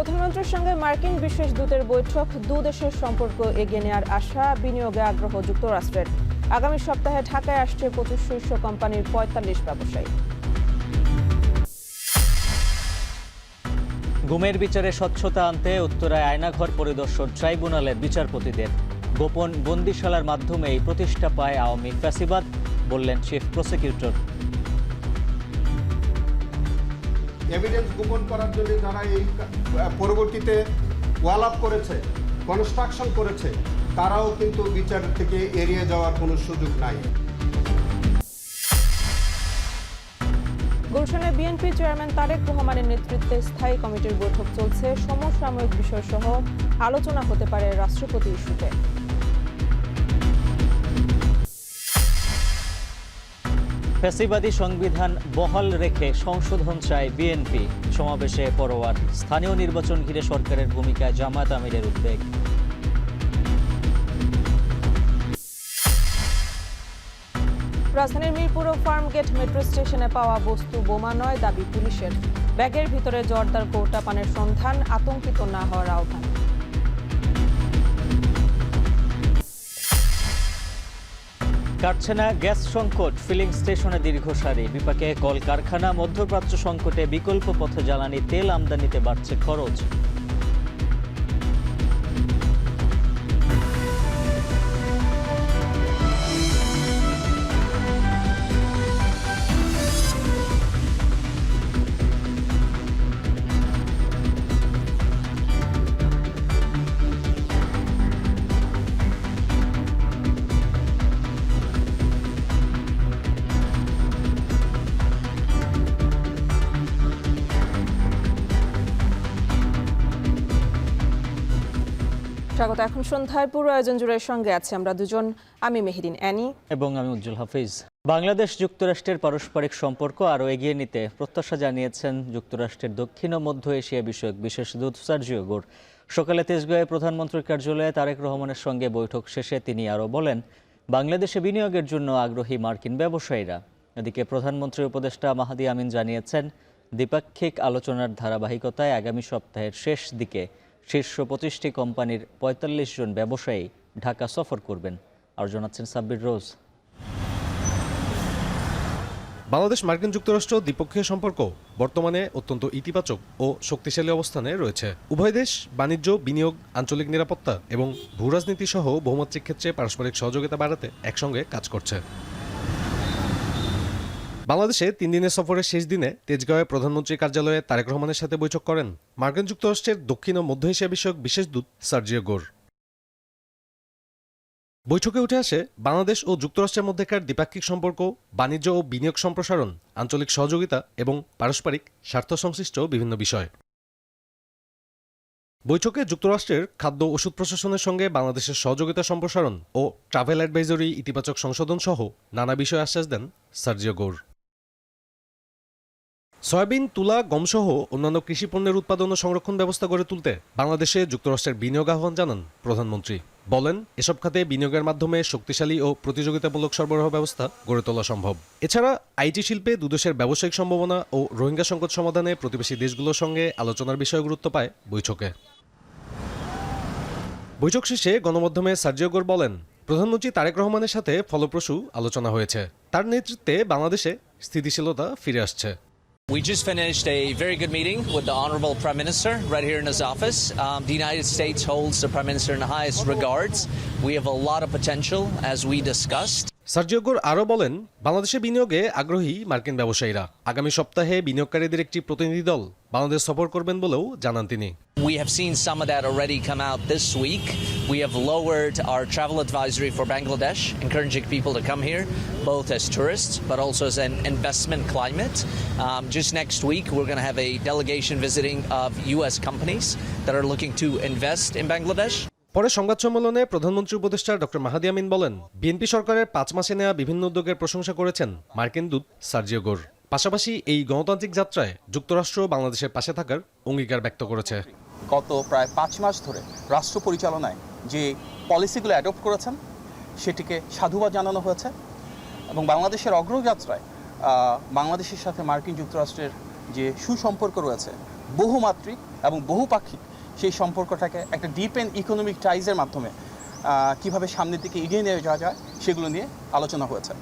প্রধানমন্ত্রীর সঙ্গে মার্কিন বিশেষ দূতের বৈঠক, দু দেশের সম্পর্ক এগিয়ে নেওয়ার আশা, বিনিয়োগে আগ্রহ যুক্তরাষ্ট্রের। আগামী সপ্তাহে ঢাকায় আসছে 25 শীর্ষ কোম্পানির 45 ব্যবসায়ী। গুমের বিচারে স্বচ্ছতা আনতে উত্তরায় আয়নাঘর পরিদর্শন ট্রাইব্যুনালের বিচারপতিদের। গোপন বন্দিশালার মাধ্যমেই প্রতিষ্ঠা পায় আওয়ামী ফ্যাসিবাদ, বললেন চিফ প্রসিকিউটর। এভিডেন্স গোপন করার জন্য যারা এই পরবর্তীতে ওয়াল আপ করেছে, কনস্ট্রাকশন করেছে, তারাও কিন্তু বিচার থেকে এড়িয়ে যাওয়ার কোনো সুযোগ নাই। গুলশানে বিএনপি চেয়ারম্যান তারেক রহমানের নেতৃত্বে স্থায়ী কমিটির বৈঠক চলছে। সমসাময়িক বিষয়সহ আলোচনা হতে পারে রাষ্ট্রপতি ইস্যুতে। ফ্যাসিবাদী সংবিধান বহাল রেখে সংশোধন চায় বিএনপি। সমাবেশে পরোয়ার। স্থানীয় নির্বাচন ঘিরে সরকারের ভূমিকায় জামায়াত আমিরের উদ্বেগ। রাজধানীর মিরপুর ও ফার্মগেট মেট্রো স্টেশনে পাওয়া বস্তু বোমা নয়, দাবি পুলিশের। ব্যাগের ভিতরে জর্দার কৌটা পানের সন্ধান, আতঙ্কিত না হওয়ার আহ্বান। কাটছে না গ্যাস সংকট, ফিলিং স্টেশনে দীর্ঘ সারি। বিপাকে কলকারখানা, মধ্যপ্রাচ্য সংকটে বিকল্প পথে জ্বালানি তেল আমদানিতে বাড়ছে খরচ। স্বাগত। এখন সন্ধ্যায় পুরো আয়োজন জুড়ে সঙ্গে আছে আমরা দুজন, আমি মেহেরিন অ্যানি এবং আমি উজ্জ্বল হাফিজ। বাংলাদেশ যুক্তরাষ্ট্রের পারস্পরিক সম্পর্ক আরও এগিয়ে নিতে প্রত্যাশা জানিয়েছেন যুক্তরাষ্ট্রের দক্ষিণ ও মধ্য এশিয়া বিষয়ক বিশেষ দূত সার্জিও গোর। সকালে তেজগাঁয়ে প্রধানমন্ত্রীর কার্যালয়ে তারেক রহমানের সঙ্গে বৈঠক শেষে তিনি আরও বলেন, বাংলাদেশে বিনিয়োগের জন্য আগ্রহী মার্কিন ব্যবসায়ীরা। এদিকে প্রধানমন্ত্রীর উপদেষ্টা মাহাদি আমিন জানিয়েছেন, দ্বিপাক্ষিক আলোচনার ধারাবাহিকতায় আগামী সপ্তাহের শেষ দিকে শীর্ষ 25টি কোম্পানির 45 জন ব্যবসায়ী ঢাকা সফর করবেন। আর জানাচ্ছেন সাব্বির রোজ। বাংলাদেশ মার্কিন যুক্তরাষ্ট্র দ্বিপক্ষীয় সম্পর্ক বর্তমানে অত্যন্ত ইতিবাচক ও শক্তিশালী অবস্থানে রয়েছে। উভয় দেশ বাণিজ্য, বিনিয়োগ, আঞ্চলিক নিরাপত্তা এবং ভূরাজনীতি সহ বহুমাত্রিক ক্ষেত্রে পারস্পরিক সহযোগিতা বাড়াতে একসঙ্গে কাজ করছে। বাংলাদেশে 3 দিনের সফরের শেষ দিনে তেজগাঁওয়ে প্রধানমন্ত্রীর কার্যালয়ে তারেক রহমানের সাথে বৈঠক করেন মার্কিন যুক্তরাষ্ট্রের দক্ষিণ ও মধ্য এশিয়া বিষয়ক বিশেষ দূত সার্জিও গোর। বৈঠকে উঠে আসে বাংলাদেশ ও যুক্তরাষ্ট্রের মধ্যেকার দ্বিপাক্ষিক সম্পর্ক, বাণিজ্য ও বিনিয়োগ সম্প্রসারণ, আঞ্চলিক সহযোগিতা এবং পারস্পরিক স্বার্থ সংশ্লিষ্ট বিভিন্ন বিষয়। বৈঠকে যুক্তরাষ্ট্রের খাদ্য ওষুধ প্রশাসনের সঙ্গে বাংলাদেশের সহযোগিতা সম্প্রসারণ ও ট্রাভেল অ্যাডভাইজরি ইতিবাচক সংশোধন সহ নানা বিষয়ে আশ্বাস দেন সার্জিও গোর। সয়াবিন, তুলা, গমসহ অন্যান্য কৃষি পণ্যের উৎপাদন ও সংরক্ষণ ব্যবস্থা গড়ে তুলতে বাংলাদেশে যুক্তরাষ্ট্রের বিনিয়োগ আহ্বান জানান প্রধানমন্ত্রী। বলেন, এসব খাতে বিনিয়োগের মাধ্যমে শক্তিশালী ও প্রতিযোগিতামূলক সরবরাহ ব্যবস্থা গড়ে তোলা সম্ভব। এছাড়া আইটি শিল্পে দুদেশের ব্যবসায়িক সম্ভাবনা ও রোহিঙ্গা সংকট সমাধানে প্রতিবেশী দেশগুলোর সঙ্গে আলোচনার বিষয়ে গুরুত্ব পায় বৈঠকে। বৈঠক শেষে গণমাধ্যমে সার্জিও গোর বলেন, প্রধানমন্ত্রী তারেক রহমানের সাথে ফলপ্রসূ আলোচনা হয়েছে। তার নেতৃত্বে বাংলাদেশে স্থিতিশীলতা ফিরে আসছে। We just finished a very good meeting with the Honorable Prime Minister right here in his office. The United States holds the Prime Minister in the highest regards. We have a lot of potential as we discussed. Sergio গোর আরও বলেন, বাংলাদেশে বিনিয়োগে আগ্রহী মার্কিন ব্যবসায়ীরা। আগামী সপ্তাহে বিনিয়োগকারীদের একটি প্রতিনিধি দল বাংলাদেশ সফর করবেন বলেও জানান তিনি। We have seen some of that already come out this week. We have lowered our travel advisory for Bangladesh, encouraging people to come here, both as tourists but also as an investment climate. Just next week, we're going to have a delegation visiting of U.S. companies that are looking to invest in Bangladesh. পরে সংবাদ সম্মেলনে প্রধানমন্ত্রী উপদেষ্টা doctor মাহাদি আমিন বলেন, BNP সরকারের 5 মাসে নেওয়া বিভিন্ন উদ্যোগের প্রশংসা করেছেন মার্কিন দূত সার্জিও গোর। পাশাপাশি এই গণতান্ত্রিক যাত্রায় যুক্তরাষ্ট্র বাংলাদেশের পাশে থাকার অঙ্গীকার ব্যক্ত করেছে। গত প্রায় 5 মাস ধরে রাষ্ট্র পরিচালনায় যে পলিসিগুলো অ্যাডপ্ট করেছেন সেটিকে সাধুবাদ জানানো হয়েছে এবং বাংলাদেশের অগ্রযাত্রায় বাংলাদেশের সাথে মার্কিন যুক্তরাষ্ট্রের যে সুসম্পর্ক রয়েছে বহুমাত্রিক এবং বহুপাক্ষিক, সেই সম্পর্কটাকে একটা ডিপ অ্যান্ড ইকোনমিক টাইজের মাধ্যমে কিভাবে সামনের দিকে এগিয়ে নিয়ে যাওয়া যায় সেগুলো নিয়ে আলোচনা হয়েছে।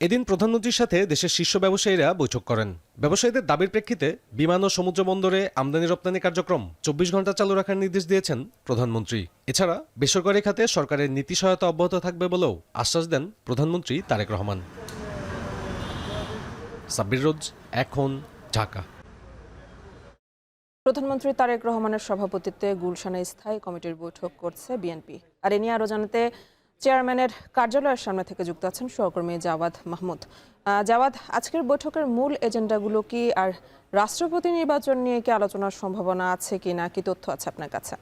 এদিন প্রধানমন্ত্রীর সাথে দেশের শীর্ষ ব্যবসায়ীরা বৈঠক করেন। ব্যবসায়ীদের দাবির প্রেক্ষিতে বিমান ও সমুদ্র বন্দরে আমদানি রপ্তানি কার্যক্রম 24 ঘন্টা চালু রাখার নির্দেশ দিয়েছেন প্রধানমন্ত্রী। এছাড়া বেসরকারি খাতে সরকারের নীতি সহায়তা অব্যাহত থাকবে বলেও আশ্বাস দেন প্রধানমন্ত্রী তারেক রহমান। সাব্বির রোজ, এখন, ঢাকা। প্রধানমন্ত্রী তারেক রহমানের সভাপতিত্বে গুলশানে স্থায়ী কমিটির বৈঠক করছে বিএনপি। আর এ নিয়ে আরো জানাতে চেয়ারম্যানের কার্যালয়ের সামনে থেকে যুক্ত আছেন সহকর্মী জাওয়াদ মাহমুদ। জাওয়াদ, আজকের বৈঠকের মূল এজেন্ডাগুলো কি, আর রাষ্ট্রপতি নির্বাচন নিয়ে কি আলোচনার সম্ভাবনা আছে কিনা, কি তথ্য আছে আপনার কাছে?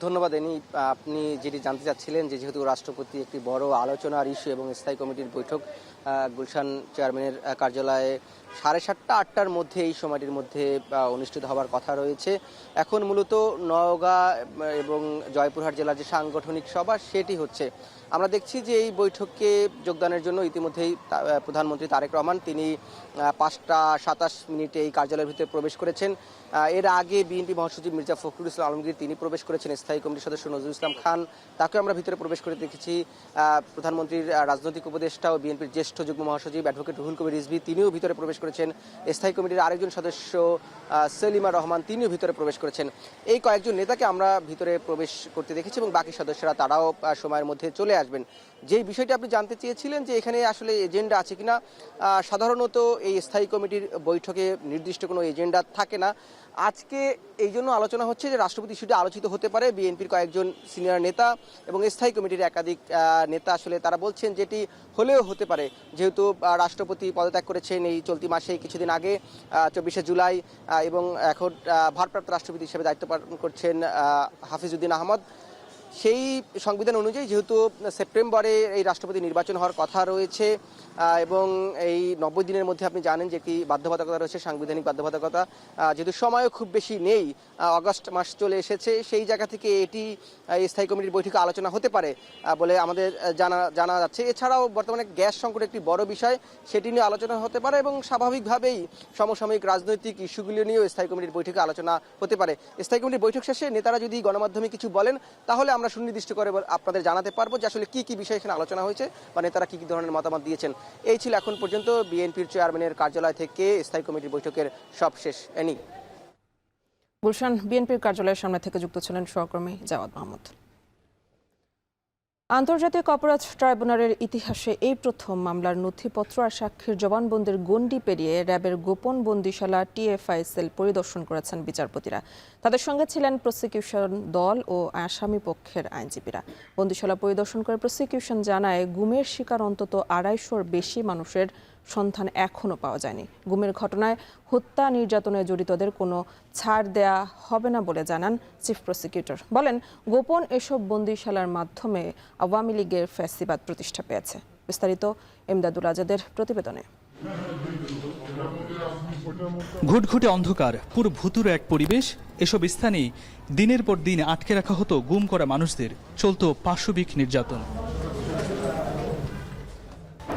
ধন্যবাদ এনি। আপনি যেটি জানতে চাচ্ছিলেন যে যেহেতু রাষ্ট্রপতি একটি বড় আলোচনার ইস্যু এবং স্থায়ী কমিটির বৈঠক গুলশান চেয়ারম্যানের কার্যালয়ে 7:30 8টার মধ্যে এই সময়টির মধ্যে অনুষ্ঠিত হওয়ার কথা রয়েছে। এখন মূলত নওগাঁ এবং জয়পুরহাট জেলার যে সাংগঠনিক সভা সেটি হচ্ছে। আমরা দেখছি যে এই বৈঠকে যোগদানের জন্য ইতিমধ্যেই প্রধানমন্ত্রী তারেক রহমান তিনি 5:27 এই কার্যালয়ের ভিতরে প্রবেশ করেছেন। এর আগে বিএনপি মহাসচিব মির্জা ফখরুল ইসলাম আলমগীর তিনি প্রবেশ করেছেন। স্থায়ী কমিটির সদস্য নজরুল ইসলাম খান তাকে আমরা ভিতরে প্রবেশ করে দেখেছি। প্রধানমন্ত্রীর রাজনৈতিক উপদেষ্টা ও বিএনপির জ্যেষ্ঠ যুগ্ম মহাসচিব অ্যাডভোকেট রুহুল কবির রিজভী তিনিও ভিতরে প্রবেশ করেছেন। স্থায়ী কমিটির আরেকজন সদস্য সেলিমা রহমান তিনিও ভিতরে প্রবেশ করেছেন। এই কয়েকজন নেতাকে আমরা ভিতরে প্রবেশ করতে দেখেছি এবং বাকি সদস্যরা তারাও সময়ের মধ্যে চলে আসবেন। যেই বিষয়টি আপনি জানতে চেয়েছিলেন যে এখানে আসলে এজেন্ডা আছে কিনা, সাধারণত এই স্থায়ী কমিটির বৈঠকে নির্দিষ্ট কোনো এজেন্ডা থাকে না। আজকে এই জন্য আলোচনা হচ্ছে যে রাষ্ট্রপতি ইস্যুটি আলোচিত হতে পারে। বিএনপির কয়েকজন সিনিয়র নেতা এবং স্থায়ী কমিটির একাধিক নেতা আসলে তারা বলছেন যেটি হলেও হতে পারে, যেহেতু রাষ্ট্রপতি পদত্যাগ করেছেন এই চলতি মাসে কিছুদিন আগে 24শে জুলাই, এবং এখন ভারপ্রাপ্ত রাষ্ট্রপতি হিসেবে দায়িত্ব পালন করছেন হাফিজউদ্দিন আহমদ। সেই সংবিধান অনুযায়ী যেহেতু সেপ্টেম্বরে এই রাষ্ট্রপতি নির্বাচন হওয়ার কথা রয়েছে এবং এই 90 দিনের মধ্যে আপনি জানেন যে একটি বাধ্যবাধকতা রয়েছে, সাংবিধানিক বাধ্যবাধকতা, যেহেতু সময়ও খুব বেশি নেই, অগস্ট মাস চলে এসেছে, সেই জায়গা থেকে এটি স্থায়ী কমিটির বৈঠকে আলোচনা হতে পারে বলে আমাদের জানা যাচ্ছে। এছাড়াও বর্তমানে গ্যাস সংকট একটি বড় বিষয়, সেটি নিয়ে আলোচনা হতে পারে এবং স্বাভাবিকভাবেই সমসাময়িক রাজনৈতিক ইস্যুগুলি নিয়েও স্থায়ী কমিটির বৈঠকে আলোচনা হতে পারে। স্থায়ী কমিটির বৈঠক শেষে নেতারা যদি গণমাধ্যমে কিছু বলেন তাহলে আমরা সুনির্দিষ্ট করে আপনাদের জানাতে পারবো যে আসলে কি কি বিষয় এখানে আলোচনা হয়েছে বা নেতারা কি কি ধরনের মতামত দিয়েছেন। এই ছিল এখন পর্যন্ত বিএনপির চেয়ারম্যানের কার্যালয় থেকে স্থায়ী কমিটির বৈঠকের সবশেষ এনি। গুলশান বিএনপির কার্যালয়ের সামনে থেকে যুক্ত ছিলেন সহকর্মী জাওয়াদ মাহমুদ। আন্তর্জাতিক অপরাধ ট্রাইব্যুনালের ইতিহাসে এই প্রথম মামলার নথিপত্র আর সাক্ষীর জবানবন্দির গণ্ডি পেরিয়ে র্যাবের গোপন বন্দিশালা টিএফআই সেল পরিদর্শন করেছেন বিচারপতিরা। তাদের সঙ্গে ছিলেন প্রসিকিউশন দল ও আসামি পক্ষের আইনজীবীরা। বন্দিশালা পরিদর্শন করে প্রসিকিউশন জানায় গুমের শিকার অন্তত 250-র বেশি মানুষের সন্ধান এখনও পাওয়া যায়নি। গুমের ঘটনায় হত্যা নির্যাতনে জড়িতদের কোনো ছাড় দেয়া হবে না বলে জানান চিফ প্রসিকিউটর। বলেন, গোপন এসব বন্দিশালার মাধ্যমে আওয়ামী লীগের ফ্যাসিবাদ প্রতিষ্ঠা পেয়েছে। বিস্তারিত এমদাদুল আজাদের প্রতিবেদনে। ঘুটঘুটে অন্ধকার, পুরো ভুতুরে এক পরিবেশ। এসব স্থানে দিনের পর দিন আটকে রাখা হতো গুম করা মানুষদের, চলত পাশবিক নির্যাতন।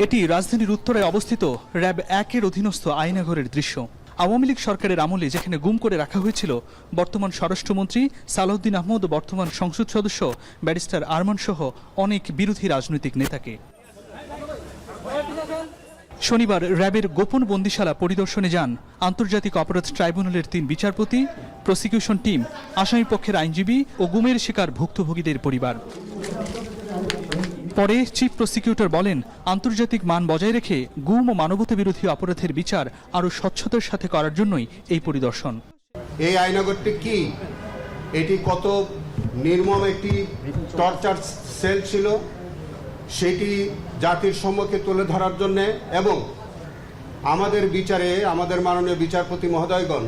এটি রাজধানীর উত্তরায় অবস্থিত র্যাব 1-এর অধীনস্থ আয়নাঘরের দৃশ্য। আওয়ামী লীগ সরকারের আমলে যেখানে গুম করে রাখা হয়েছিল বর্তমান স্বরাষ্ট্রমন্ত্রী সালাউদ্দিন আহমদ ও বর্তমান সংসদ সদস্য ব্যারিস্টার আরমান সহ অনেক বিরোধী রাজনৈতিক নেতাকে। শনিবার র্যাবের গোপন বন্দিশালা পরিদর্শনে যান আন্তর্জাতিক অপরাধ ট্রাইব্যুনালের 3 বিচারপতি, প্রসিকিউশন টিম, আসামি পক্ষের আইনজীবী ও গুমের শিকার ভুক্তভোগীদের পরিবার। পরে চিফ প্রসিকিউটর বলেন, আন্তর্জাতিক মান বজায় রেখে গুম ও মানবতা বিরোধী অপরাধের বিচার আরও স্বচ্ছতার সাথে করার জন্যই এই পরিদর্শন। এই আয়নাঘরটি কি, এটি কত নির্মম একটি টর্চার সেল ছিল সেটি জাতির সম্মুখে তুলে ধরার জন্যে এবং আমাদের বিচারে আমাদের মাননীয় বিচারপতি মহোদয়গণ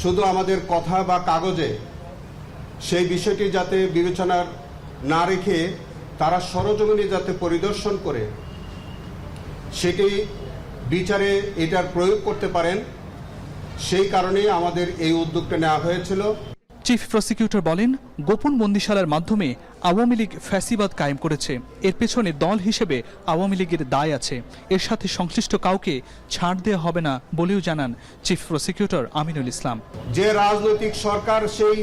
শুধু আমাদের কথা বা কাগজে সেই বিষয়টি যাতে বিবেচনা না রেখে তারা সরজমিনে যাতে পরিদর্শন করে সেটি বিচারে এটার প্রয়োগ করতে পারেন, সেই কারণেই আমাদের এই উদ্যোগটা নেওয়া হয়েছিল। চিফ প্রসিকিউটর বলেন, গোপন বন্দিশালার মাধ্যমে আওয়ামী লীগ ফ্যাসিবাদ কায়েম করেছে। এর পেছনে দল হিসেবে আওয়ামী লীগের দায় আছে। এর সাথে সংশ্লিষ্ট কাউকে ছাড় দেওয়া হবে না বলেও জানান চিফ প্রসিকিউটর আমিনুল ইসলাম। যে রাজনৈতিক সরকার সেই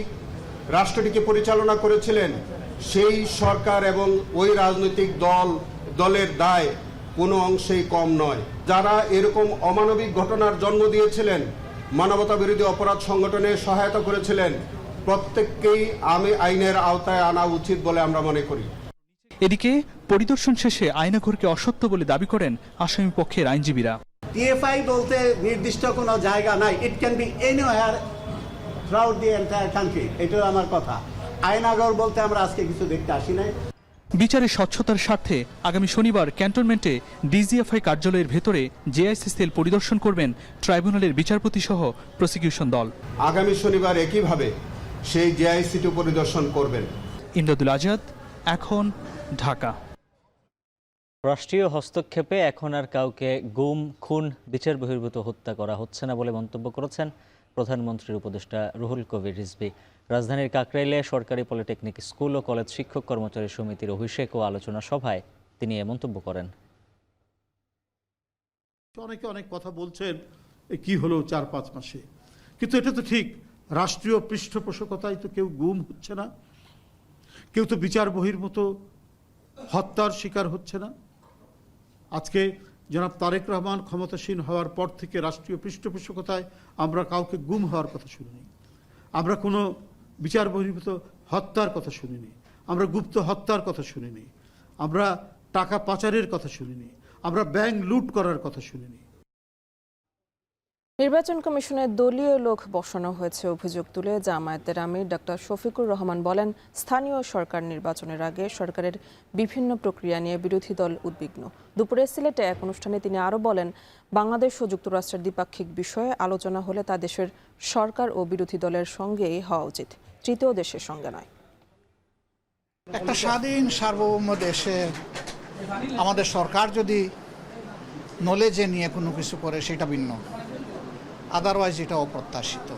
রাষ্ট্রটিকে পরিচালনা করেছিলেন, সেই সরকার এবং ওই রাজনৈতিক দলের দায় কোনো অংশেই কম নয়। যারা এরকম অমানবিক ঘটনার জন্ম দিয়েছিলেন, মানবতা বিরোধী অপরাধ সংগঠনে সহায়তা করেছিলেন, প্রত্যেককেই আইনের আওতায় আনা উচিত বলে আমরা মনে করি। এদিকে পরিদর্শন শেষে আয়নাঘরকে অসত্য বলে দাবি করেন আসামি পক্ষের আইনজীবীরা। টিএফআই বলতে নির্দিষ্ট কোনো জায়গা নাই, it can be anywhere throughout the entire country, এটা আমার কথা। আয়নাঘর বলতে আমরা আজকে কিছু দেখতে আসি নাই। বিচারের স্বচ্ছতার স্বার্থে আগামী শনিবার ক্যান্টনমেন্টে ডিজিএফআই কার্যালয়ের ভেতরে জেআইসি সেল পরিদর্শন করবেন ট্রাইব্যুনালের বিচারপতি সহ প্রসিকিউশন দল। আগামী শনিবার একইভাবে সেই জেআইসিটি পরিদর্শন করবেন। ইমদাদুল আজাদ, এখন, ঢাকা। রাষ্ট্রীয় হস্তক্ষেপে এখন আর কাউকে গুম, খুন, বিচার বহির্ভূত হত্যা করা হচ্ছে না বলে মন্তব্য করেছেন প্রধানমন্ত্রীর উপদেষ্টা রুহুল কবির রিজভী। রাজধানীর কাকরাইলে সরকারি পলিটেকনিক স্কুল ও কলেজ শিক্ষক কর্মচারী সমিতির অভিষেক ও আলোচনা সভায় তিনি এ মন্তব্য করেন। অনেকে অনেক কথা বলছেন কি হলো 4-5 মাসে, কিন্তু এটা তো ঠিক, রাষ্ট্রীয় পৃষ্ঠপোষকতায় তো কেউ গুম হচ্ছে না, কেউ তো বিচার বহির্ভূত হত্যার শিকার হচ্ছে না। আজকে জনাব তারেক রহমান ক্ষমতাসীন হওয়ার পর থেকে রাষ্ট্রীয় পৃষ্ঠপোষকতায় আমরা কাউকে গুম হওয়ার কথা শুনিনি, আমরা কোনো বিচার বহির্ভূত হত্যার কথা শুনিনি, আমরা গুপ্ত হত্যার কথা শুনিনি, আমরা টাকা পাচারের কথা শুনিনি, আমরা ব্যাংক লুট করার কথা শুনিনি। নির্বাচন কমিশনে দলীয় লোক বসানো হয়েছে অভিযোগ তুলে জামায়াতের আমির ডক্টর শফিকুর রহমান বলেন, স্থানীয় সরকার নির্বাচনের আগে সরকারের বিভিন্ন প্রক্রিয়া নিয়ে বিরোধী দল উদ্বিগ্ন। দুপুরে সিলেটে এক অনুষ্ঠানে তিনি আরও বলেন, বাংলাদেশ ও যুক্তরাষ্ট্রের দ্বিপাক্ষিক বিষয়ে আলোচনা হলে তা দেশের সরকার ও বিরোধী দলের সঙ্গেই হওয়া উচিত, তৃতীয় দেশের সঙ্গে নয়। একটা স্বাধীন সার্বভৌম দেশে আমাদের সরকার যদি নলেজে নিয়ে কোনো কিছু করে সেটা ভিন্ন, আদারওয়াইজ এটা অপ্রত্যাশিত।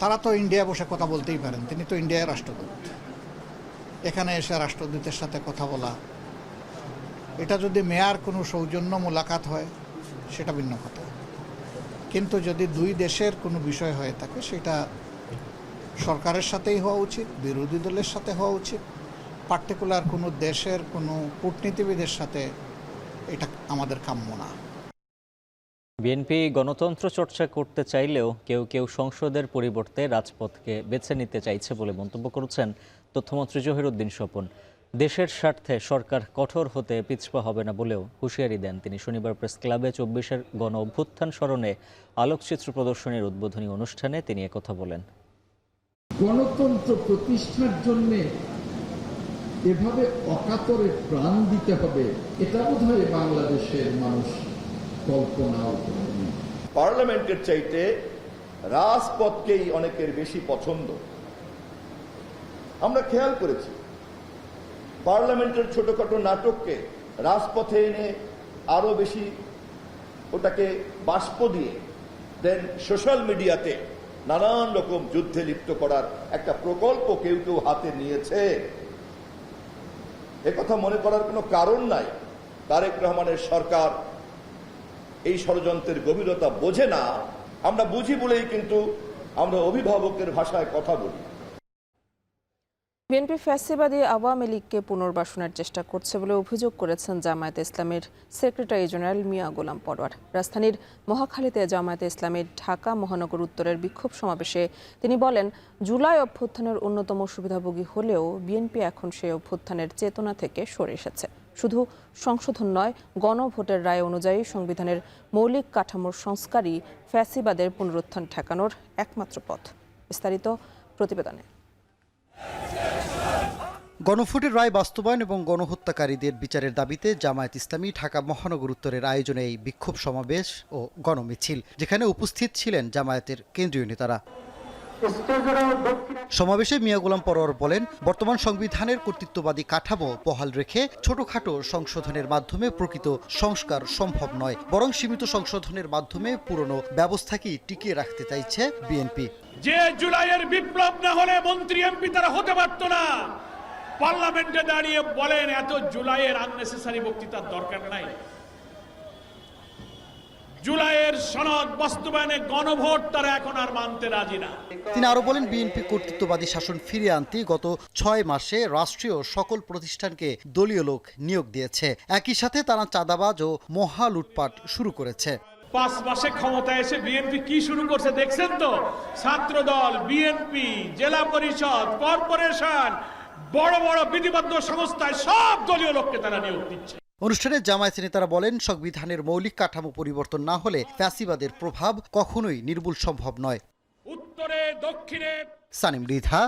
তারা তো ইন্ডিয়া বসে কথা বলতেই পারেন, তিনি তো ইন্ডিয়ার রাষ্ট্রদূত। এখানে এসে রাষ্ট্রদূতের সাথে কথা বলা, এটা যদি মেয়ার কোনো সৌজন্য মোলাকাত হয় সেটা ভিন্ন কথা, কিন্তু যদি দুই দেশের কোনো বিষয় হয়ে থাকে সেটা সরকারের সাথেই হওয়া উচিত, বিরোধী দলের সাথে হওয়া উচিত, পার্টিকুলার কোনো দেশের কোনো কূটনীতিবিদের সাথে এটা আমাদের কাম্য না। বিএনপি গণতন্ত্র চর্চা করতে চাইলেও কেউ কেউ সংসদের পরিবর্তে রাজপথকে বেছে নিতে চাইছে বলে মন্তব্য করেছেন তথ্যমন্ত্রী জহিরুদ্দিন স্বপন। দেশের স্বার্থে সরকার কঠোর হতে পিছপা হবে না বলেও হুঁশিয়ারি দেন তিনি। শনিবার প্রেস ক্লাবে 24-এর গণ অভ্যুত্থান স্মরণে আলোকচিত্র প্রদর্শনীর উদ্বোধনী অনুষ্ঠানে তিনি একথা বলেন। গণতন্ত্র প্রতিষ্ঠার জন্য এভাবে অকাতরে প্রাণ দিতে হবে, এটা বোধহয় বাংলাদেশের মানুষ কল্পনাও করেনি। পার্লামেন্টের চাইতে রাজপথকেই অনেকের বেশি পছন্দ। আমরা খেয়াল করেছি পার্লামেন্টের ছোটখাটো নাটককে রাজপথে এনে আরো বেশি ওটাকে বাষ্প দিয়ে দেন সোশ্যাল মিডিয়াতে নানান রকম যুদ্ধে লিপ্ত করার একটা প্রকল্প কেউ কেউ হাতে নিয়েছে। একথা মনে করার কোনো কারণ নাই তারেক রহমানের সরকার এই ষড়যন্ত্রের গভীরতা বোঝে না। আমরা বুঝি বলেই কিন্তু আমরা অভিভাবকের ভাষায় কথা বলি। বিএনপি ফ্যাসিবাদী আওয়ামী লীগকে পুনর্বাসনের চেষ্টা করছে বলে অভিযোগ করেছেন জামায়াতে ইসলামের সেক্রেটারি জেনারেল মিয়া গোলাম পরোয়ার। রাজধানীর মহাখালীতে জামায়াতে ইসলামের ঢাকা মহানগর উত্তরের বিক্ষোভ সমাবেশে তিনি বলেন, জুলাই অভ্যুত্থানের অন্যতম সুবিধাভোগী হলেও বিএনপি এখন সেই অভ্যুত্থানের চেতনা থেকে সরে এসেছে। শুধু সংশোধন নয়, গণভোটের রায় অনুযায়ী সংবিধানের মৌলিক কাঠামোর সংস্কারই ফ্যাসিবাদের পুনরুত্থান ঠেকানোর একমাত্র পথ। বিস্তারিত প্রতিবেদনে। গণভোটের রায় বাস্তবায়ন এবং গণহত্যাকারীদের বিচারের দাবিতে জামায়াত ইসলামী ঢাকা মহানগর উত্তরের আয়োজনে এই বিক্ষোভ সমাবেশ ও গণমিছিল, যেখানে উপস্থিত ছিলেন জামায়াতের কেন্দ্রীয় নেতারা। সমাবেশে মিয়া গোলাম পরোয়ার বলেন, বর্তমান সংবিধানের কর্তৃত্ববাদী কাঠামো বহাল রেখে ছোটখাটো সংশোধনের মাধ্যমে প্রকৃত সংস্কার সম্ভব নয়, বরং সীমিত সংশোধনের মাধ্যমে পুরনো ব্যবস্থাকেই টিকিয়ে রাখতে চাইছে বিএনপি। যে জুলাইয়ের বিপ্লব না হলে মন্ত্রী এমপি তারা হতে পারত না, পার্লামেন্টে দাঁড়িয়ে বলেন এত জুলাইয়ের আননেসেসারি বক্তৃতার দরকার নাই। জুলাইয়ের সনদ বাস্তবায়নে গণভোট তারা এখন আর মানতে রাজি না। তিনি আরো বলেন, বিএনপি কর্তৃত্ববাদী শাসন ফিরিয়ে আনতে গত 6 মাসে রাষ্ট্রীয় সকল প্রতিষ্ঠানকে দলীয় লোক নিয়োগ দিয়েছে। একই সাথে তারা চাঁদাবাজ ও মহা লুটপাট শুরু করেছে। 5 মাসে ক্ষমতায় এসে বিএনপি কি শুরু করছে দেখছেন তো? ছাত্রদল, বিএনপি, জেলা পরিষদ, কর্পোরেশন, বড় বড় বিধিবদ্ধ সংস্থায় সব দলীয় লোককে তারা নিয়োগ দিচ্ছে। অনুষ্ঠানে জামায়াত নেতারা বলেন, সংবিধানের মৌলিক কাঠামো পরিবর্তন না হলে ফ্যাসিবাদের প্রভাব কখনোই নির্মূল সম্ভব নয়। উত্তরে দক্ষিণে সানিম রিধা,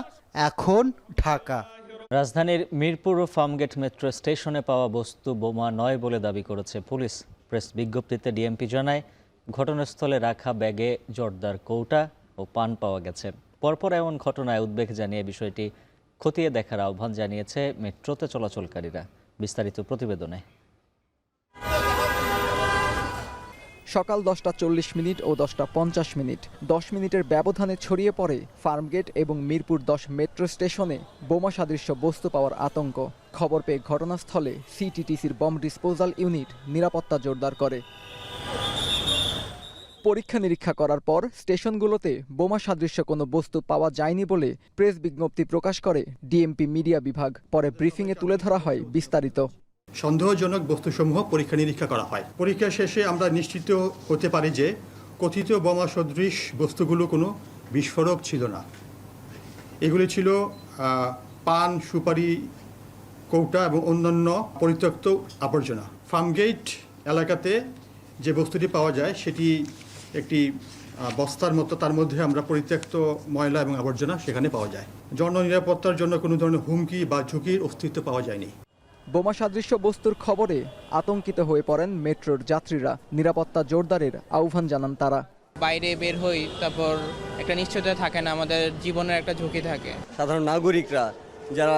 এখন, ঢাকা। রাজধানীর মিরপুর ও ফার্মগেট মেট্রো স্টেশনে পাওয়া বস্তু বোমা নয় বলে দাবি করেছে পুলিশ। প্রেস বিজ্ঞপ্তিতে ডিএমপি জানায়, ঘটনাস্থলে রাখা ব্যাগে জর্দার কৌটা ও পান পাওয়া গেছে। পরপর এমন ঘটনায় উদ্বেগ জানিয়ে বিষয়টি খতিয়ে দেখার আহ্বান জানিয়েছে মেট্রোতে চলাচলকারীরা। বিস্তারিত প্রতিবেদনে। সকাল 10:40 ও 10:50, 10 মিনিটের ব্যবধানে ছড়িয়ে পড়ে ফার্মগেট এবং মিরপুর 10 মেট্রো স্টেশনে বোমা সাদৃশ্য বস্তু পাওয়ার আতঙ্ক। খবর পেয়ে ঘটনাস্থলে সিটিটিসির বম ডিসপোজাল ইউনিট নিরাপত্তা জোরদার করে। পরীক্ষা নিরীক্ষা করার পর স্টেশনগুলোতে বোমা সাদৃশ্য কোনো বস্তু পাওয়া যায়নি বলে প্রেস বিজ্ঞপ্তি প্রকাশ করে ডিএমপি মিডিয়া বিভাগ। পরে ব্রিফিংয়ে তুলে ধরা হয় বিস্তারিত। সন্দেহজনক বস্তুসমূহ পরীক্ষা নিরীক্ষা করা হয়। পরীক্ষা শেষে আমরা নিশ্চিত হতে পারি যে কথিত বোমা সদৃশ বস্তুগুলো কোনো বিস্ফোরক ছিল না। এগুলি ছিল পান, সুপারি, কৌটা এবং অন্যান্য পরিত্যক্ত আবর্জনা। ফার্মগেট এলাকাতে যে বস্তুটি পাওয়া যায় সেটি একটি বস্তার মতো, তার মধ্যে আমরা পরিত্যক্ত ময়লা এবং আবর্জনা সেখানে পাওয়া যায়। জননিরাপত্তার জন্য কোনো ধরনের হুমকি বা ঝুঁকির অস্তিত্ব পাওয়া যায়নি। বোমা সাদৃশ্য বস্তুর খবরে আতঙ্কিত হয়ে পড়েন মেট্রোর যাত্রীরা। নিরাপত্তা জোরদারের আহ্বান জানান তারা। বাইরে বের হই, তারপর একটা নিশ্চয়তা থাকে না, আমাদের জীবনের একটা ঝুঁকি থাকে। সাধারণ নাগরিকরা যারা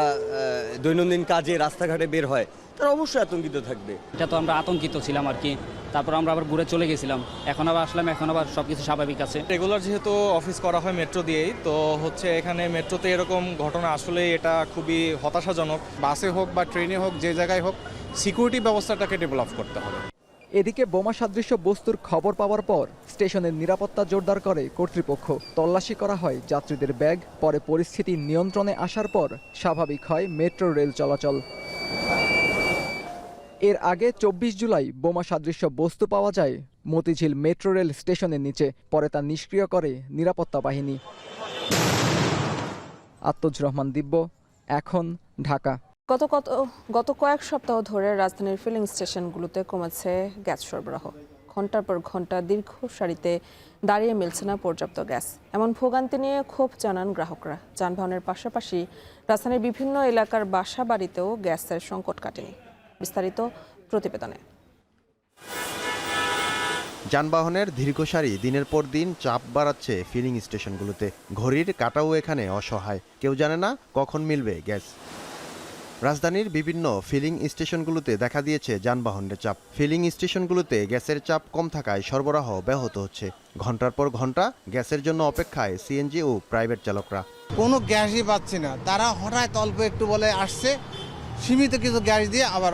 দৈনন্দিন কাজে রাস্তাঘাটে বের হয় তারা অবশ্যই আতঙ্কিত থাকবে। এটা তো আমরা আতঙ্কিত ছিলাম আর কি। তারপর আমরা আবার ঘুরে চলে গেছিলাম, এখন আবার আসলাম, এখন আবার সবকিছু স্বাভাবিক আছে। রেগুলার যেহেতু অফিস করা হয় মেট্রো দিয়েই, তো হচ্ছে এখানে মেট্রোতে এরকম ঘটনা আসলে এটা খুবই হতাশাজনক। বাসে হোক বা ট্রেনে হোক, যে জায়গায় হোক, সিকিউরিটি ব্যবস্থাটাকে ডেভেলপ করতে হবে। এদিকে বোমা সাদৃশ্য বস্তুর খবর পাওয়ার পর স্টেশনের নিরাপত্তা জোরদার করে কর্তৃপক্ষ। তল্লাশি করা হয় যাত্রীদের ব্যাগ। পরে পরিস্থিতি নিয়ন্ত্রণে আসার পর স্বাভাবিক হয় মেট্রো রেল চলাচল। এর আগে 24 জুলাই বোমা সাদৃশ্য বস্তু পাওয়া যায় মতিঝিল মেট্রো রেল স্টেশনের নিচে। পরে তা নিষ্ক্রিয় করে নিরাপত্তা বাহিনী। আত্মজ রহমান দিব্য, এখন, ঢাকা। গত কয়েক সপ্তাহ ধরে রাজধানীর ফিলিং স্টেশনগুলোতে কমেছে গ্যাস সরবরাহ। ঘন্টার পর ঘন্টা দীর্ঘ সারিতে দাঁড়িয়ে মিলছে না পর্যাপ্ত গ্যাস। এমন ভোগান্তি নিয়ে ক্ষোভ জানান গ্রাহকরা। যানবাহনের পাশাপাশি রাজধানীর বিভিন্ন এলাকার বাসা বাড়িতেও গ্যাসের সংকট কাটেনি। বিস্তারিত প্রতিবেদনে। যানবাহনের দীর্ঘ সারি দিনের পর দিন চাপ বাড়াচ্ছে ফিলিং স্টেশনগুলোতে। ঘড়ির কাঁটাও এখানে অসহায়, কেউ জানে না কখন মিলবে গ্যাস। রাজধানীর বিভিন্ন ফিলিং স্টেশনগুলোতে দেখা দিয়েছে যানবাহনের চাপ। ফিলিং স্টেশনগুলোতে গ্যাসের চাপ কম থাকায় সরবরাহ ব্যাহত হচ্ছে। ঘন্টার পর ঘন্টা গ্যাসের জন্য অপেক্ষায় সিএনজি ও প্রাইভেট চালকরা। কোনো গ্যাসই পাচ্ছি না। তারা হঠাৎ অল্প একটু বলে আসছে, সীমিত কিছু গ্যাস দিয়ে আবার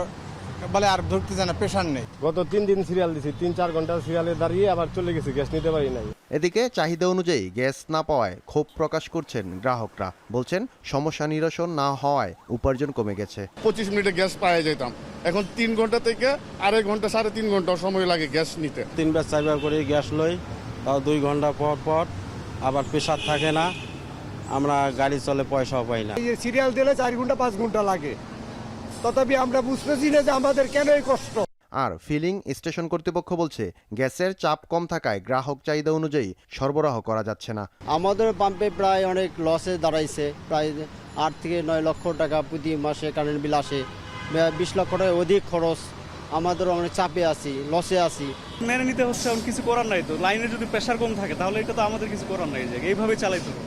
বলে আর ঢুকতে যায় না, প্রেশার নেই। গত 3 দিন সিরিয়াল দিছি, 3-4 ঘন্টা সিরিয়ালে দাঁড়িয়ে আবার চলে গেছি, গ্যাস নিতে পারি নাই। এদিকে চাহিদা অনুযায়ী গ্যাস না পাওয়ায় ক্ষোভ প্রকাশ করছেন গ্রাহকরা। বলছেন সমস্যা নিরসন না হওয়ায় উপার্জন কমে গেছে। 25 মিনিটে গ্যাস পাওয়া যেতাম, এখন 3 ঘন্টা থেকে 2.5 ঘন্টা 3.5 ঘন্টা সময় লাগে গ্যাস নিতে। 3-4 করে গ্যাস লই, তাও 2 ঘন্টা পর পর আবার প্রেশার থাকে না, আমরা গাড়ি চলে পয়সাও পাই না। সিরিয়াল দিলে 4 ঘন্টা 5 ঘন্টা লাগে, তথাপি আমরা বুঝতেছি না যে আমাদের কেন এই কষ্ট। আর ফিলিং স্টেশন কর্তৃপক্ষ বলছে গ্যাসের চাপ কম থাকায় গ্রাহক চাহিদা অনুযায়ী সরবরাহ করা যাচ্ছে না। আমাদের পাম্পে প্রায় অনেক লসে দাঁড়াইছে। প্রায় 8 থেকে 9 লক্ষ টাকা প্রতি মাসে কারেন্ট বিল আসে। 20 লক্ষ টাকা অধিক খরচ। আমাদেরও অনেক চাপে আছি, লসে আছি। মেনে নিতে হচ্ছে, কিছু করার নাই তো। লাইনে যদি প্রেশার কম থাকে তাহলে এটা তো আমাদের কিছু করার নাই, যে এইভাবে চালাইতে হবে।